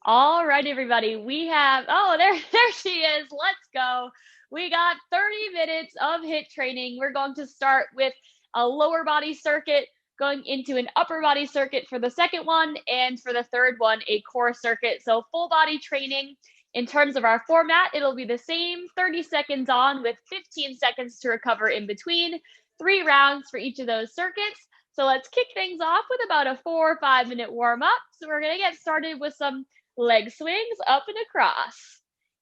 All right, everybody. We have, oh, there she is. Let's go. We got 30 minutes of HIIT training. We're going to start with a lower body circuit, going into an upper body circuit for the second one, and for the third one, a core circuit. So full body training. In terms of our format, it'll be the same 30 seconds on with 15 seconds to recover in between, 3 rounds for each of those circuits. So let's kick things off with about a 4 or 5 minute warm up. So we're going to get started with some leg swings up and across.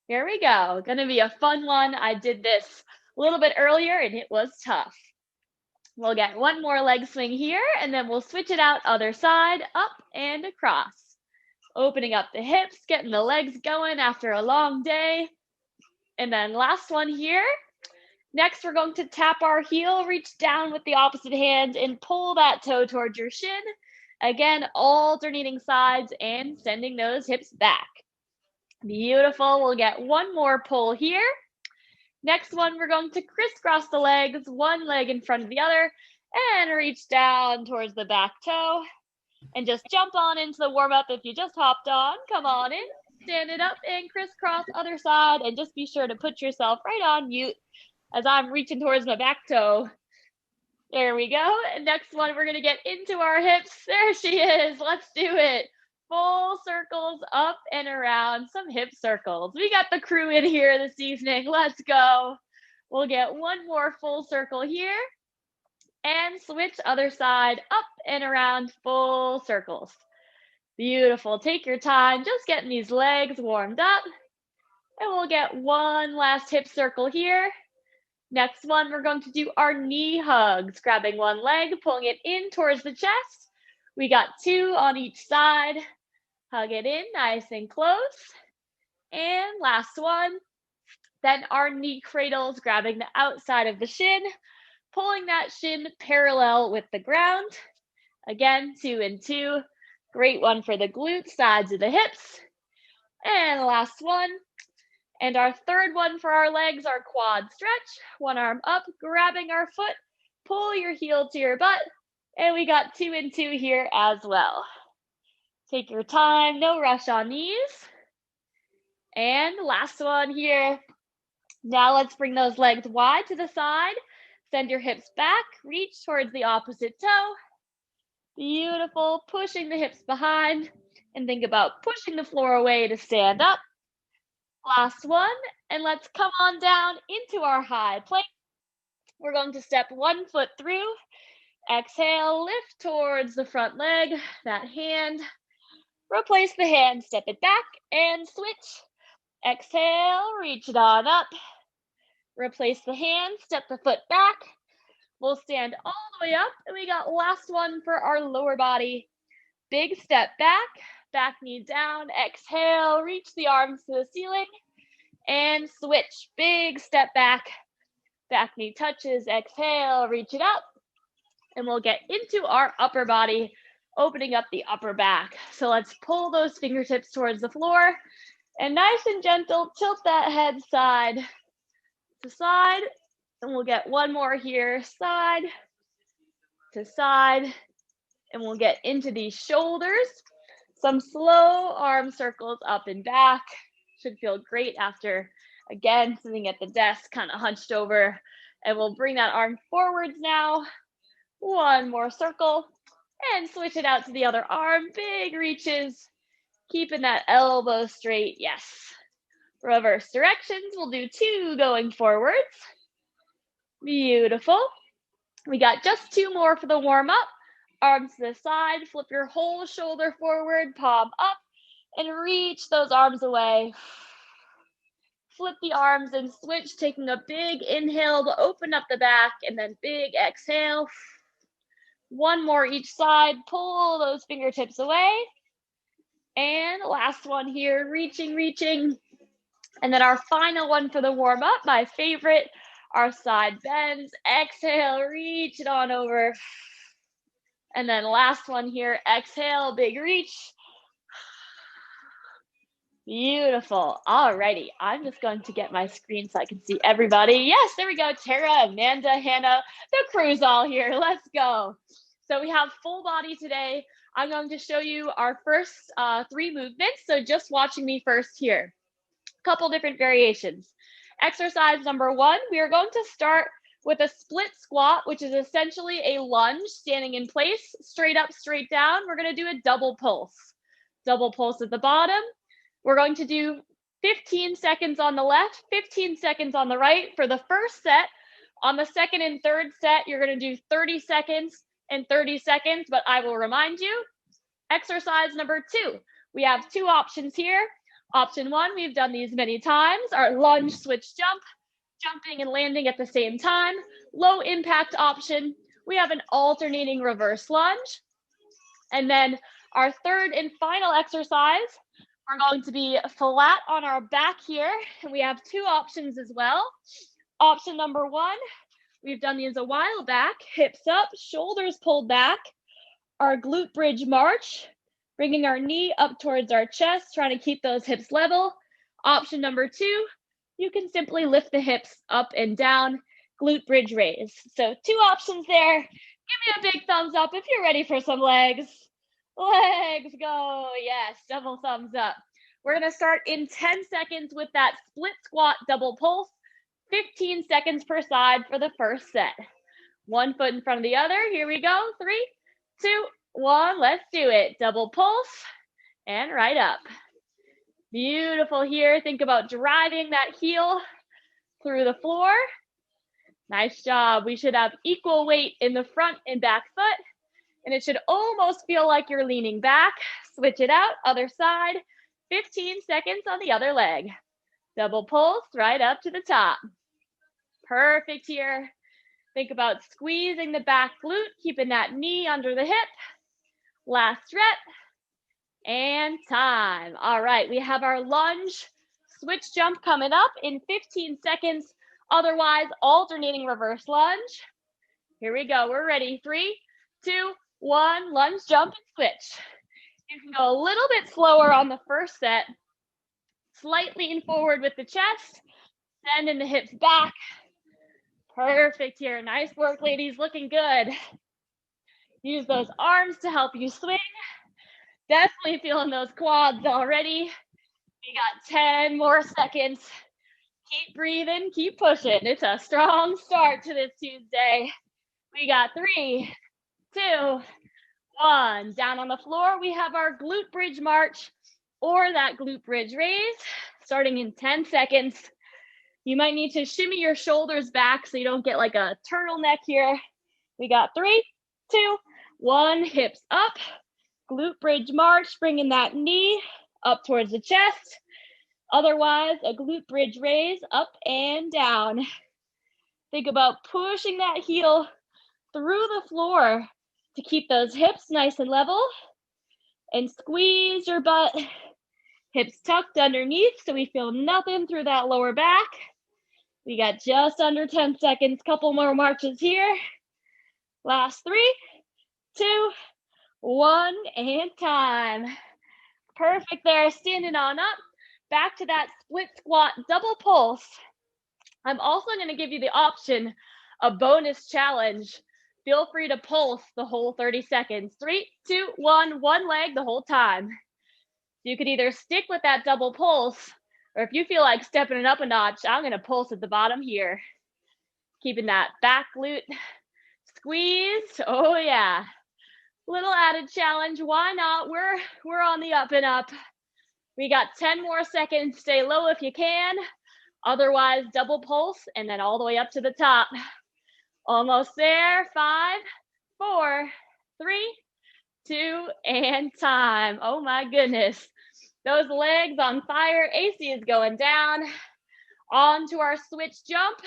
Here we go. Gonna be a fun one. I did this a little bit earlier and it was tough. We'll get one more leg swing here and then we'll switch it out other side, up and across. Opening up the hips, getting the legs going after a long day. And then last one here. Next, we're going to tap our heel, reach down with the opposite hand and pull that toe towards your shin. Again, alternating sides and sending those hips back. Beautiful. We'll get one more pull here. Next one, we're going to crisscross the legs, one leg in front of the other, and reach down towards the back toe. And just jump on into the warm-up if you just hopped on. Come on in, stand it up, and crisscross other side. And just be sure to put yourself right on mute as I'm reaching towards my back toe. There we go. And next one, we're going to get into our hips. There she is. Let's do it. Full circles up and around, some hip circles. We got the crew in here this evening. Let's go. We'll get one more full circle here and switch other side, up and around, full circles. Beautiful. Take your time, just getting these legs warmed up. And we'll get one last hip circle here. Next one, we're going to do our knee hugs, grabbing one leg, pulling it in towards the chest. We got 2 on each side. Hug it in nice and close. And last one. Then our knee cradles, grabbing the outside of the shin, pulling that shin parallel with the ground. Again, 2 and 2. Great one for the glutes, sides of the hips. And last one. And our third one for our legs, our quad stretch. One arm up, grabbing our foot, pull your heel to your butt. And we got 2 and 2 here as well. Take your time, no rush on these. And last one here. Now let's bring those legs wide to the side. Send your hips back, reach towards the opposite toe. Beautiful, pushing the hips behind. And think about pushing the floor away to stand up. Last one, and let's come on down into our high plank. We're going to step one foot through. Exhale, lift towards the front leg, that hand. Replace the hand, step it back, and switch. Exhale, reach it on up. Replace the hand, step the foot back. We'll stand all the way up, and we got last one for our lower body. Big step back. Back knee down, exhale, reach the arms to the ceiling, and switch. Big step back, back knee touches, exhale, reach it up, and we'll get into our upper body, opening up the upper back. So let's pull those fingertips towards the floor, and nice and gentle, tilt that head side to side, and we'll get one more here, side to side, and we'll get into these shoulders. Some slow arm circles up and back. Should feel great after, again, sitting at the desk, kind of hunched over. And we'll bring that arm forwards now. One more circle. And switch it out to the other arm. Big reaches. Keeping that elbow straight. Yes. Reverse directions. We'll do 2 going forwards. Beautiful. We got just 2 more for the warm up. Arms to the side, flip your whole shoulder forward, palm up, and reach those arms away. Flip the arms and switch, taking a big inhale to open up the back, and then big exhale. One more each side, pull those fingertips away. And last one here, reaching. And then our final one for the warm up, my favorite, our side bends. Exhale, reach it on over. And then last one here, exhale, big reach. Beautiful. Alrighty, I'm just going to get my screen so I can see everybody. Yes, there we go. Tara, Amanda, Hannah, the crew's all here. Let's go. So we have full body today. I'm going to show you our first 3 movements. So just watching me first here. Couple different variations. Exercise number 1, we are going to start with a split squat, which is essentially a lunge, standing in place, straight up, straight down. We're going to do a double pulse. Double pulse at the bottom. We're going to do 15 seconds on the left, 15 seconds on the right for the first set. On the second and third set, you're going to do 30 seconds and 30 seconds, but I will remind you, exercise number 2, we have 2 options here. Option 1, we've done these many times, our lunge switch jump, jumping and landing at the same time. Low impact option, we have an alternating reverse lunge. And then our third and final exercise, we're going to be flat on our back here, and we have 2 options as well. Option number 1, we've done these a while back, hips up, shoulders pulled back, our glute bridge march, bringing our knee up towards our chest, trying to keep those hips level. Option number 2, you can simply lift the hips up and down, glute bridge raise. So 2 options there. Give me a big thumbs up if you're ready for some legs. Legs go, yes, double thumbs up. We're gonna start in 10 seconds with that split squat double pulse, 15 seconds per side for the first set. 1 foot in front of the other, here we go, 3, 2, 1, let's do it. Double pulse, and right up. Beautiful here, think about driving that heel through the floor. Nice job, we should have equal weight in the front and back foot. And it should almost feel like you're leaning back. Switch it out, other side. 15 seconds on the other leg. Double pulse right up to the top. Perfect here. Think about squeezing the back glute, keeping that knee under the hip. Last rep. And time. All right, we have our lunge switch jump coming up in 15 seconds. Otherwise, alternating reverse lunge. Here we go, we're ready. 3, 2, 1, lunge, jump, and switch. You can go a little bit slower on the first set. Slight lean forward with the chest, sending the hips back. Perfect here. Nice work, ladies. Looking good. Use those arms to help you swing. Definitely feeling those quads already. We got 10 more seconds. Keep breathing, keep pushing. It's a strong start to this Tuesday. We got 3, 2, 1. Down on the floor, we have our glute bridge march or that glute bridge raise, starting in 10 seconds. You might need to shimmy your shoulders back so you don't get like a turtleneck here. We got 3, 2, 1, hips up, glute bridge march, bringing that knee up towards the chest. Otherwise, a glute bridge raise up and down. Think about pushing that heel through the floor to keep those hips nice and level, and squeeze your butt, hips tucked underneath so we feel nothing through that lower back. We got just under 10 seconds, couple more marches here. Last 3, 2, 1, and time. Perfect there, standing on up, back to that split squat double pulse. I'm also gonna give you the option, a bonus challenge. Feel free to pulse the whole 30 seconds. 3, 2, 1, one leg the whole time. You could either stick with that double pulse, or if you feel like stepping it up a notch, I'm gonna pulse at the bottom here. Keeping that back glute squeezed. Oh yeah. Little added challenge, why not? We're on the up and up. We got 10 more seconds, stay low if you can. Otherwise, double pulse and then all the way up to the top. Almost there, 5, 4, 3, 2, and time. Oh my goodness. Those legs on fire, AC is going down. On to our switch jump.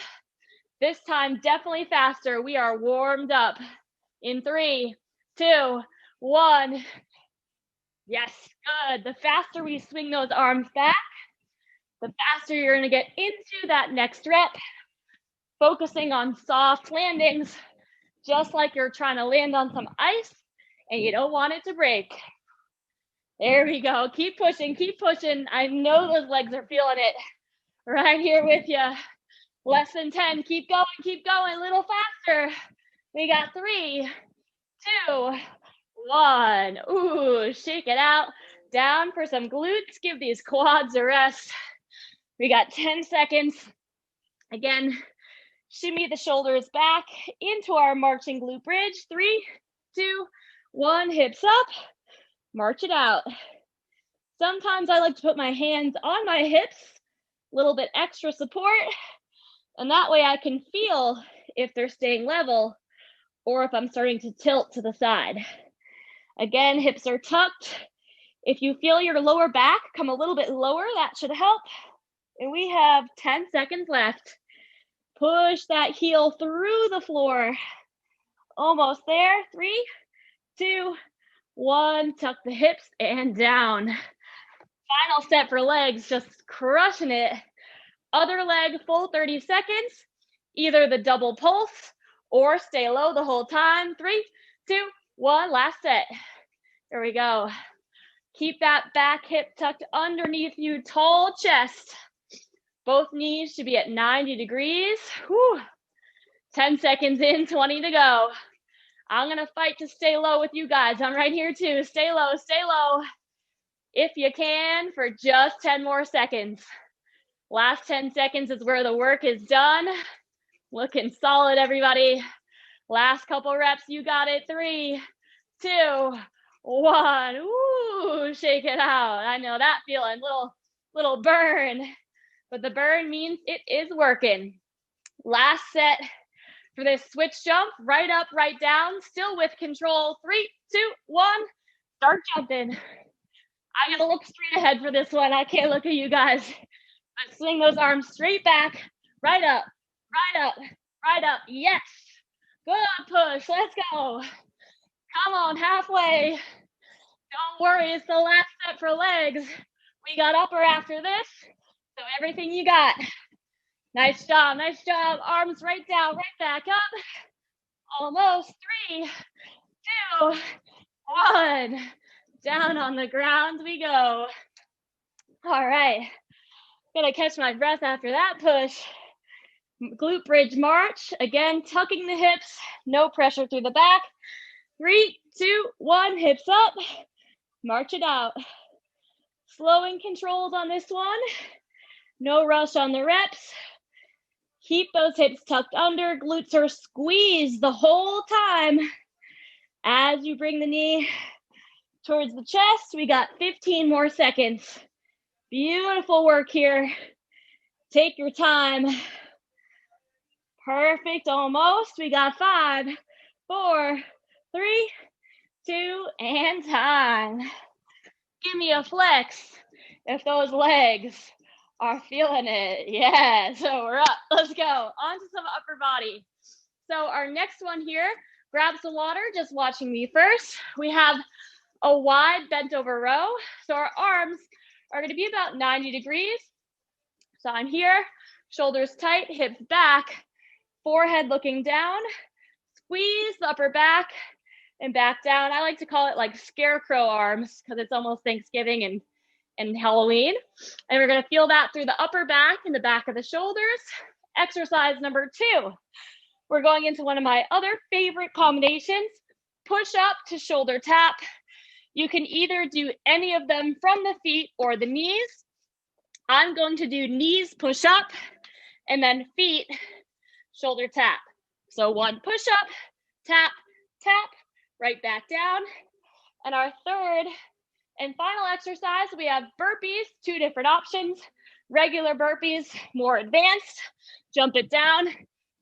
This time, definitely faster. We are warmed up in 3, 2, 1. Yes, good. The faster we swing those arms back, the faster you're gonna get into that next rep. Focusing on soft landings, just like you're trying to land on some ice and you don't want it to break. There we go. Keep pushing, keep pushing. I know those legs are feeling it. Right here with you. Less than 10. Keep going, a little faster. We got 3, 2, 1. Ooh, shake it out. Down for some glutes. Give these quads a rest. We got 10 seconds. Again, shimmy the shoulders back into our marching glute bridge. 3, 2, 1, hips up. March it out. Sometimes I like to put my hands on my hips, a little bit extra support, and that way I can feel if they're staying level or if I'm starting to tilt to the side. Again, hips are tucked. If you feel your lower back come a little bit lower, that should help. And we have 10 seconds left. Push that heel through the floor. Almost there. 3, 2, 1. Tuck the hips and down. Final set for legs, just crushing it. Other leg, full 30 seconds. Either the double pulse or stay low the whole time. 3, 2, 1, last set. There we go. Keep that back hip tucked underneath you, tall chest. Both knees should be at 90 degrees. Whew. 10 seconds in, 20 to go. I'm gonna fight to stay low with you guys. I'm right here too. Stay low, if you can, for just 10 more seconds. Last 10 seconds is where the work is done. Looking solid, everybody. Last couple reps, you got it. 3, 2, 1. Ooh, shake it out. I know that feeling, little burn, but the burn means it is working. Last set for this switch jump, right up, right down, still with control. 3, 2, 1, start jumping. I gotta look straight ahead for this one. I can't look at you guys. But swing those arms straight back, right up, right up, right up. Yes. Good push. Let's go. Come on, halfway. Don't worry, it's the last set for legs. We got upper after this, so everything you got. Nice job, nice job. Arms right down, right back up. Almost. 3, 2, 1. Down on the ground we go. All right. Gotta catch my breath after that push. Glute bridge march. Again, tucking the hips. No pressure through the back. 3, 2, 1. Hips up. March it out. Slow and controlled on this one. No rush on the reps. Keep those hips tucked under. Glutes are squeezed the whole time. As you bring the knee towards the chest, we got 15 more seconds. Beautiful work here. Take your time. Perfect, almost. We got 5, 4, 3, 2, and time. Give me a flex if those legs are feeling it. Yeah, so we're up. Let's go. On to some upper body. So our next one here, grab some water, just watching me first. We have a wide bent over row. So our arms are going to be about 90 degrees. So I'm here, shoulders tight, hips back, forehead looking down. Squeeze the upper back and back down. I like to call it like scarecrow arms because it's almost Thanksgiving and Halloween. And we're going to feel that through the upper back and the back of the shoulders. Exercise number 2. We're going into one of my other favorite combinations, push up to shoulder tap. You can either do any of them from the feet or the knees. I'm going to do knees push up and then feet shoulder tap. So 1 push up, tap, tap, right back down. And our third and final exercise, we have burpees, 2 different options. Regular burpees, more advanced. Jump it down,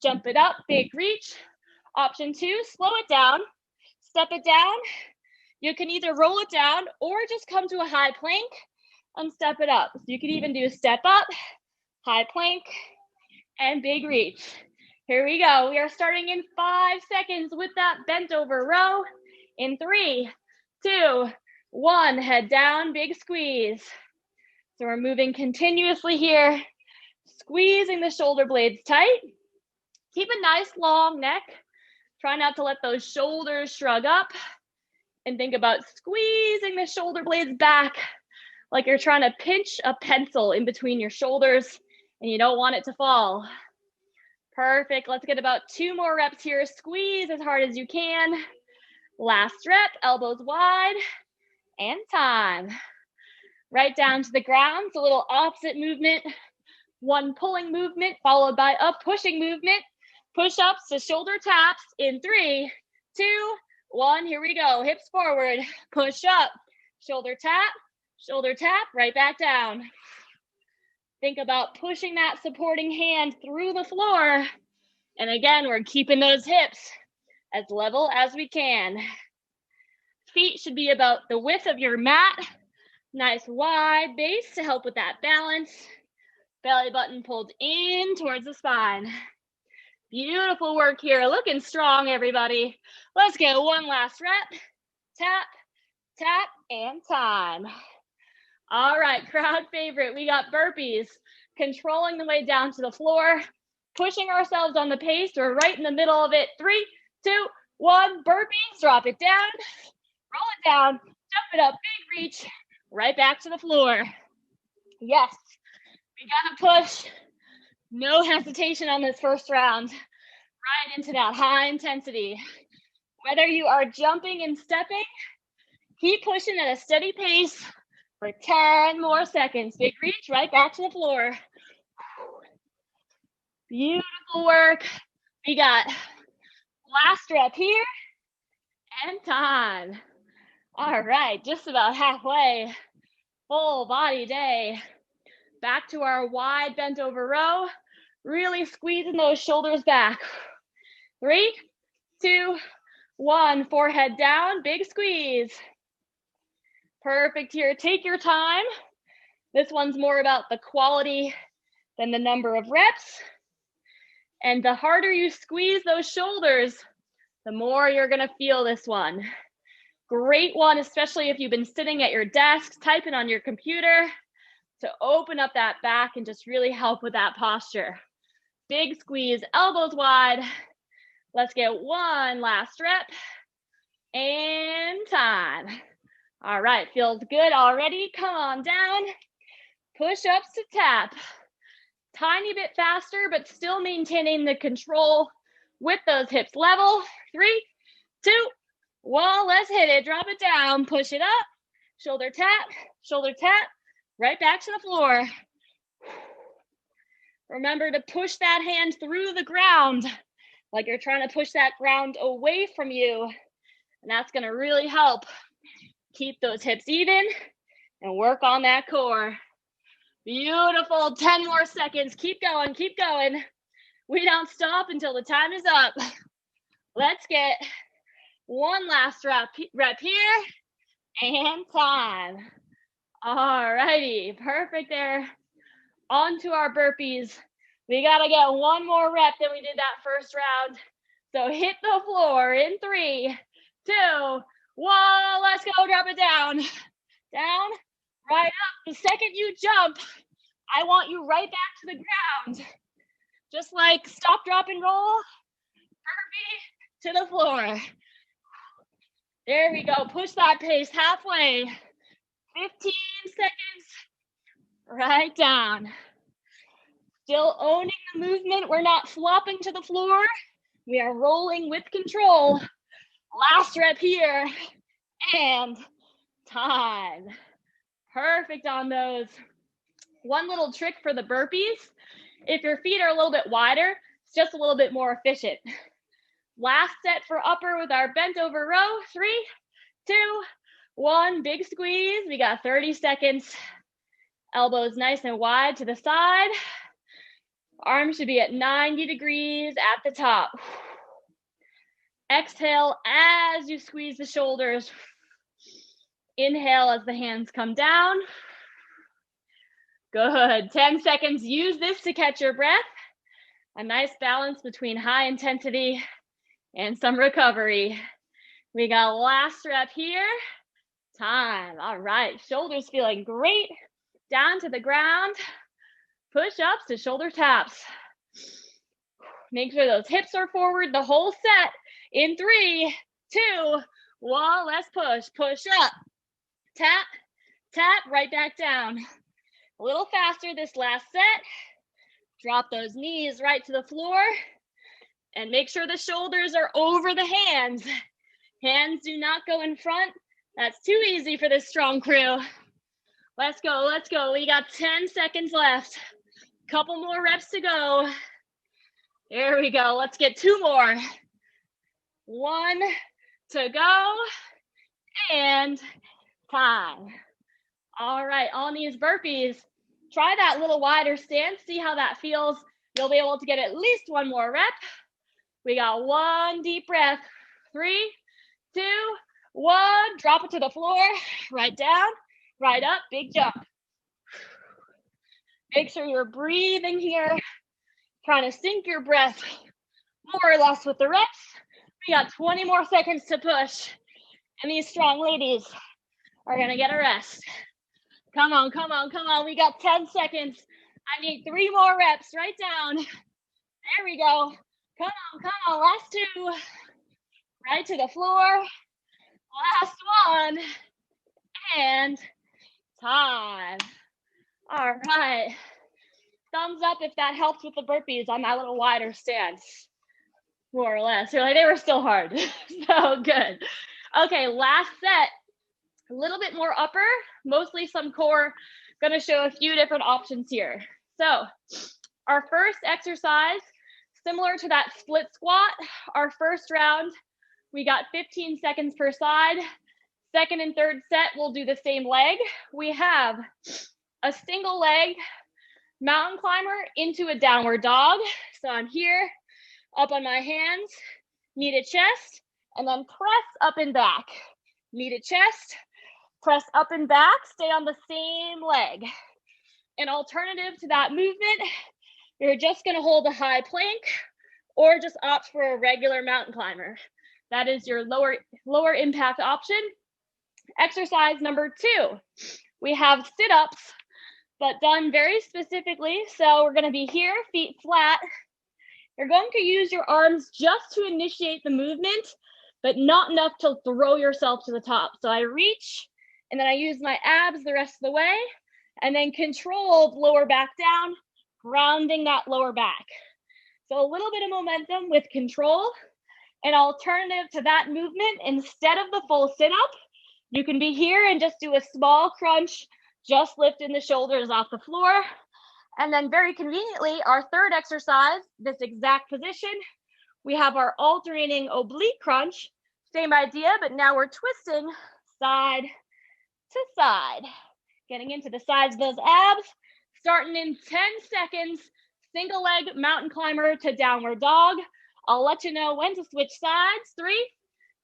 jump it up, big reach. Option 2, slow it down, step it down. You can either roll it down or just come to a high plank and step it up. So you could even do step up, high plank, and big reach. Here we go. We are starting in 5 seconds with that bent over row. In 3, 2, 1, head down, big squeeze. So we're moving continuously here, squeezing the shoulder blades tight. Keep a nice long neck. Try not to let those shoulders shrug up. And think about squeezing the shoulder blades back like you're trying to pinch a pencil in between your shoulders and you don't want it to fall. Perfect. Let's get about 2 more reps here. Squeeze as hard as you can. Last rep, elbows wide, and time. Right down to the ground, it's a little opposite movement. One pulling movement followed by a pushing movement. Push-ups to shoulder taps in 3, 2, 1. Here we go. Hips forward, push up, shoulder tap, right back down. Think about pushing that supporting hand through the floor. And again, we're keeping those hips as level as we can. Feet should be about the width of your mat. Nice wide base to help with that balance. Belly button pulled in towards the spine. Beautiful work here. Looking strong, everybody. Let's get one last rep. Tap, tap, and time. All right, crowd favorite. We got burpees. Controlling the way down to the floor. Pushing ourselves on the pace. We're right in the middle of it. 3, 2, 1. Burpees. Drop it down. Roll it down. Jump it up. Big reach. Right back to the floor. Yes. We gotta push. No hesitation on this first round. Right into that high intensity. Whether you are jumping and stepping, keep pushing at a steady pace for 10 more seconds. Big reach, right back to the floor. Beautiful work. We got last rep here and time. All right, just about halfway. Full body day. Back to our wide bent over row. Really squeezing those shoulders back. 3, 2, 1. Forehead down, big squeeze. Perfect here. Take your time. This one's more about the quality than the number of reps. And the harder you squeeze those shoulders, the more you're gonna feel this one. Great one, especially if you've been sitting at your desk, typing on your computer, to open up that back and just really help with that posture. Big squeeze, elbows wide. Let's get one last rep and time. All right, feels good already. Come on down. Push-ups to tap. Tiny bit faster, but still maintaining the control with those hips level. 3, 2, 1. Let's hit it. Drop it down. Push it up. Shoulder tap. Right back to the floor. Remember to push that hand through the ground, like you're trying to push that ground away from you. And that's going to really help keep those hips even and work on that core. Beautiful. 10 more seconds. Keep going. Keep going. We don't stop until the time is up. Let's get one last rep here and time. All righty. Perfect there. On to our burpees. We got to get one more rep than we did that first round. So hit the floor in 3, 2, 1. Let's go. Drop it down. Down, right up. The second you jump, I want you right back to the ground. Just like stop, drop, and roll. Burpee to the floor. There we go. Push that pace halfway. 15 seconds. Right down. Still owning the movement. We're not flopping to the floor. We are rolling with control. Last rep here. And time. Perfect on those. One little trick for the burpees. If your feet are a little bit wider, it's just a little bit more efficient. Last set for upper with our bent over row. 3, 2, 1. Big squeeze. We got 30 seconds. Elbows nice and wide to the side. Arms should be at 90 degrees at the top. Exhale as you squeeze the shoulders. Inhale as the hands come down. Good. 10 seconds. Use this to catch your breath. A nice balance between high intensity and some recovery. We got last rep here. Time. All right. Shoulders feeling great. Down to the ground. Push-ups to shoulder taps. Make sure those hips are forward the whole set. In 3, 2, 1. Let's push. Push up. Tap, tap, right back down. A little faster this last set. Drop those knees right to the floor. And make sure the shoulders are over the hands. Hands do not go in front. That's too easy for this strong crew. Let's go, let's go. We got 10 seconds left. Couple more reps to go. There we go. Let's get 2 more. 1 to go. And time. All right, on these burpees, try that little wider stance. See how that feels. You'll be able to get at least 1 more rep. We got 1 deep breath. 3, 2, 1. Drop it to the floor. Right down, right up, big jump. Make sure you're breathing here. Trying to sync your breath more or less with the reps. We got 20 more seconds to push. And these strong ladies are gonna get a rest. Come on, come on, come on. We got 10 seconds. I need 3 more reps. Right down. There we go. Come on, last 2. Right to the floor. Last 1. And time. All right. Thumbs up if that helped with the burpees on that little wider stance. More or less. You're like, they were still hard. So good. Okay, last set. A little bit more upper, mostly some core. Gonna show a few different options here. So our first exercise, similar to that split squat, our first round, we got 15 seconds per side. Second and third set, we'll do the same leg. We have a single leg mountain climber into a downward dog. So I'm here, up on my hands, knee to chest, and then press up and back. Knee to chest, press up and back, stay on the same leg. An alternative to that movement, you're just gonna hold a high plank or just opt for a regular mountain climber. That is your lower impact option. Exercise number 2, we have sit-ups, but done very specifically. So we're gonna be here, feet flat. You're going to use your arms just to initiate the movement, but not enough to throw yourself to the top. So I reach, and then I use my abs the rest of the way, and then controlled lower back down, grounding that lower back. So a little bit of momentum with control. An alternative to that movement, instead of the full sit-up, you can be here and just do a small crunch, just lifting the shoulders off the floor. And then very conveniently, our third exercise, this exact position, we have our alternating oblique crunch. Same idea, but now we're twisting side to side. Getting into the sides of those abs, starting in 10 seconds, single leg mountain climber to downward dog. I'll let you know when to switch sides. 3,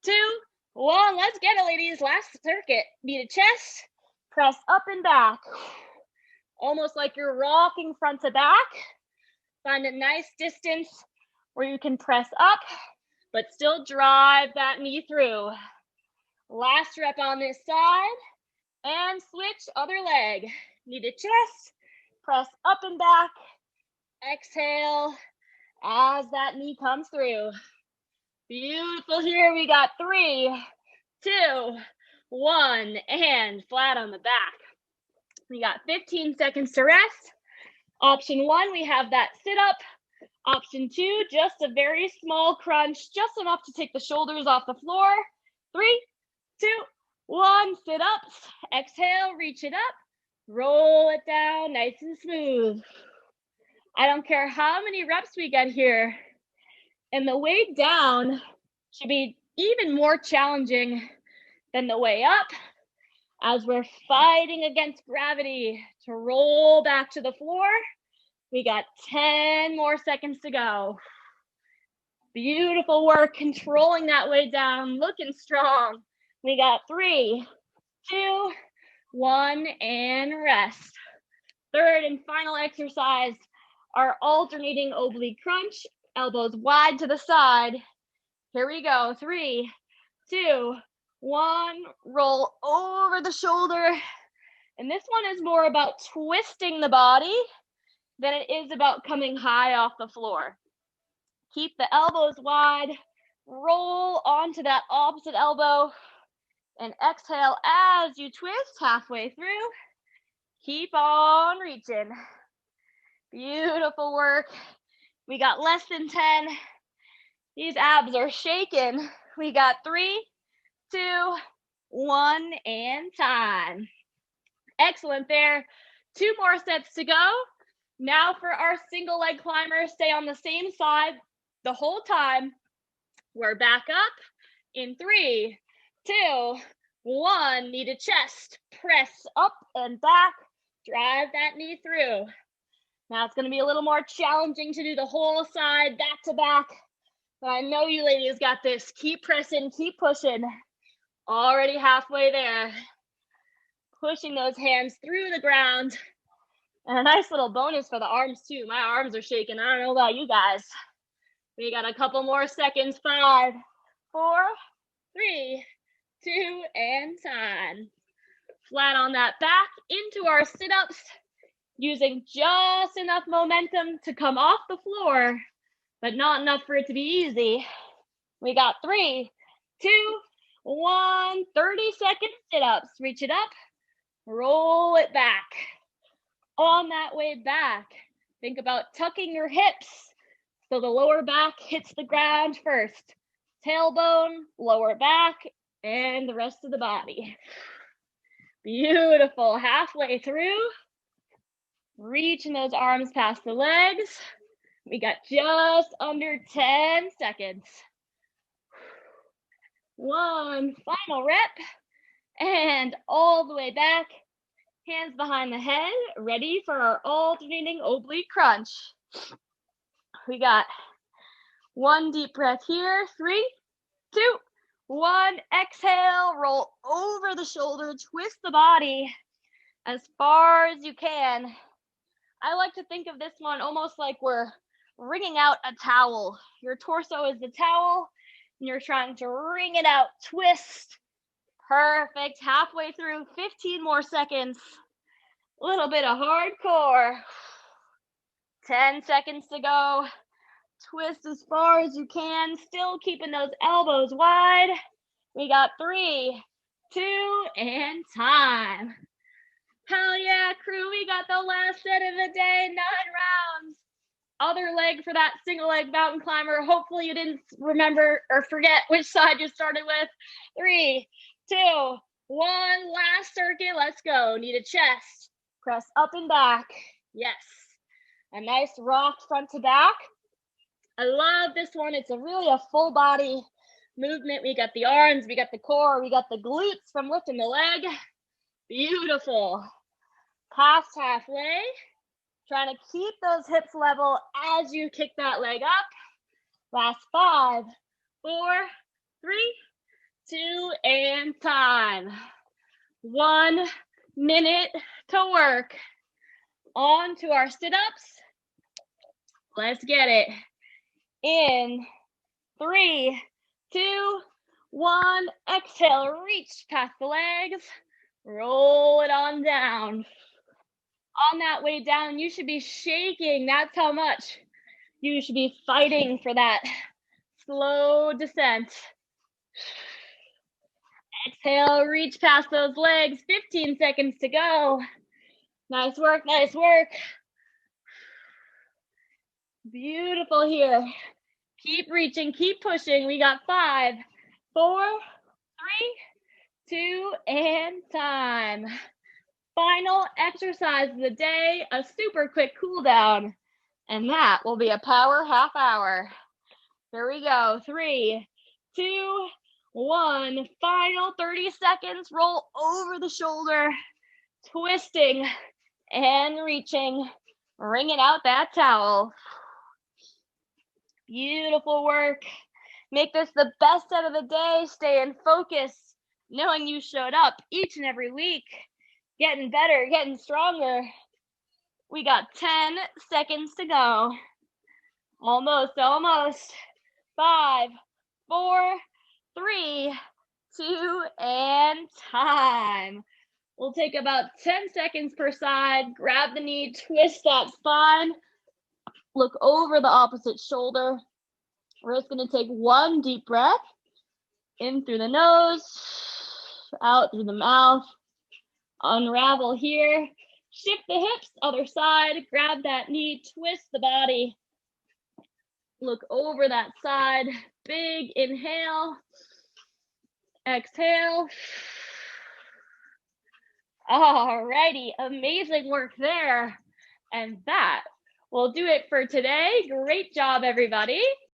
2, 1. Let's get it, ladies. Last circuit. Knee to chest, press up and back. Almost like you're rocking front to back. Find a nice distance where you can press up, but still drive that knee through. Last rep on this side, and switch other leg. Knee to chest, press up and back. Exhale as that knee comes through. Beautiful here. We got 3, 2, 1, and flat on the back. We got 15 seconds to rest. Option 1, we have that sit-up. Option 2, just a very small crunch, just enough to take the shoulders off the floor. 3, 2, 1, sit-ups. Exhale, reach it up. Roll it down nice and smooth. I don't care how many reps we get here. And the way down should be even more challenging than the way up, as we're fighting against gravity to roll back to the floor. We got 10 more seconds to go. Beautiful work, controlling that way down, looking strong. We got 3, 2, 1, and rest. Third and final exercise, our alternating oblique crunch, elbows wide to the side. Here we go, 3, 2, 1, roll over the shoulder. And this one is more about twisting the body than it is about coming high off the floor. Keep the elbows wide, roll onto that opposite elbow, and exhale as you twist halfway through. Keep on reaching. Beautiful work. We got less than 10. These abs are shaking. We got 3, 2, 1, and time. Excellent there. 2 more sets to go. Now for our single leg climber, stay on the same side the whole time. We're back up in 3, 2, 1. Knee to chest. Press up and back. Drive that knee through. Now it's going to be a little more challenging to do the whole side back to back. But I know you ladies got this. Keep pressing, keep pushing. Already halfway there. Pushing those hands through the ground. And a nice little bonus for the arms too. My arms are shaking. I don't know about you guys. We got a couple more seconds. 5, 4, 3, 2, and time. Flat on that back into our sit-ups, using just enough momentum to come off the floor, but not enough for it to be easy. We got 3, 2, 1, 30-second sit-ups. Reach it up, roll it back. On that way back, think about tucking your hips so the lower back hits the ground first. Tailbone, lower back, and the rest of the body. Beautiful. Halfway through. Reaching those arms past the legs. We got just under 10 seconds. 1 final rep. And all the way back. Hands behind the head. Ready for our alternating oblique crunch. We got 1 deep breath here. 3, 2, 1. Exhale. Roll over the shoulder. Twist the body as far as you can. I like to think of this one almost like we're wringing out a towel. Your torso is the towel, and you're trying to wring it out. Twist. Perfect. Halfway through. 15 more seconds. A little bit of hardcore. 10 seconds to go. Twist as far as you can. Still keeping those elbows wide. We got 3, 2, and time. Hell yeah, crew. We got the last set of the day. 9 rounds. Other leg for that single leg mountain climber. Hopefully you didn't remember or forget which side you started with. 3, 2, 1. Last circuit. Let's go. Knee to chest. Press up and back. Yes. A nice rock front to back. I love this one. It's really a full body movement. We got the arms, we got the core, we got the glutes from lifting the leg. Beautiful. Past halfway. Trying to keep those hips level as you kick that leg up. Last 5, 4, 3, 2, and time. 1 minute to work. On to our sit-ups. Let's get it. In 3, 2, 1. Exhale, reach past the legs. Roll it on down. On that way down, you should be shaking. That's how much you should be fighting for that slow descent. Exhale, reach past those legs. 15 seconds to go. Nice work, nice work. Beautiful here. Keep reaching, keep pushing. We got 5, 4, 3, 2, and time. Final exercise of the day, a super quick cool down. And that will be a power half hour. Here we go. 3, 2, 1. Final 30 seconds. Roll over the shoulder, twisting and reaching, wringing out that towel. Beautiful work. Make this the best out of the day. Stay in focus, knowing you showed up each and every week. Getting better, getting stronger. We got 10 seconds to go. Almost. 5, 4, 3, 2, and time. We'll take about 10 seconds per side. Grab the knee, twist that spine. Look over the opposite shoulder. We're just going to take 1 deep breath. In through the nose, out through the mouth. Unravel here. Shift the hips, other side. Grab that knee, twist the body. Look over that side. Big inhale. Exhale. Alrighty, amazing work there. And that will do it for today. Great job, everybody.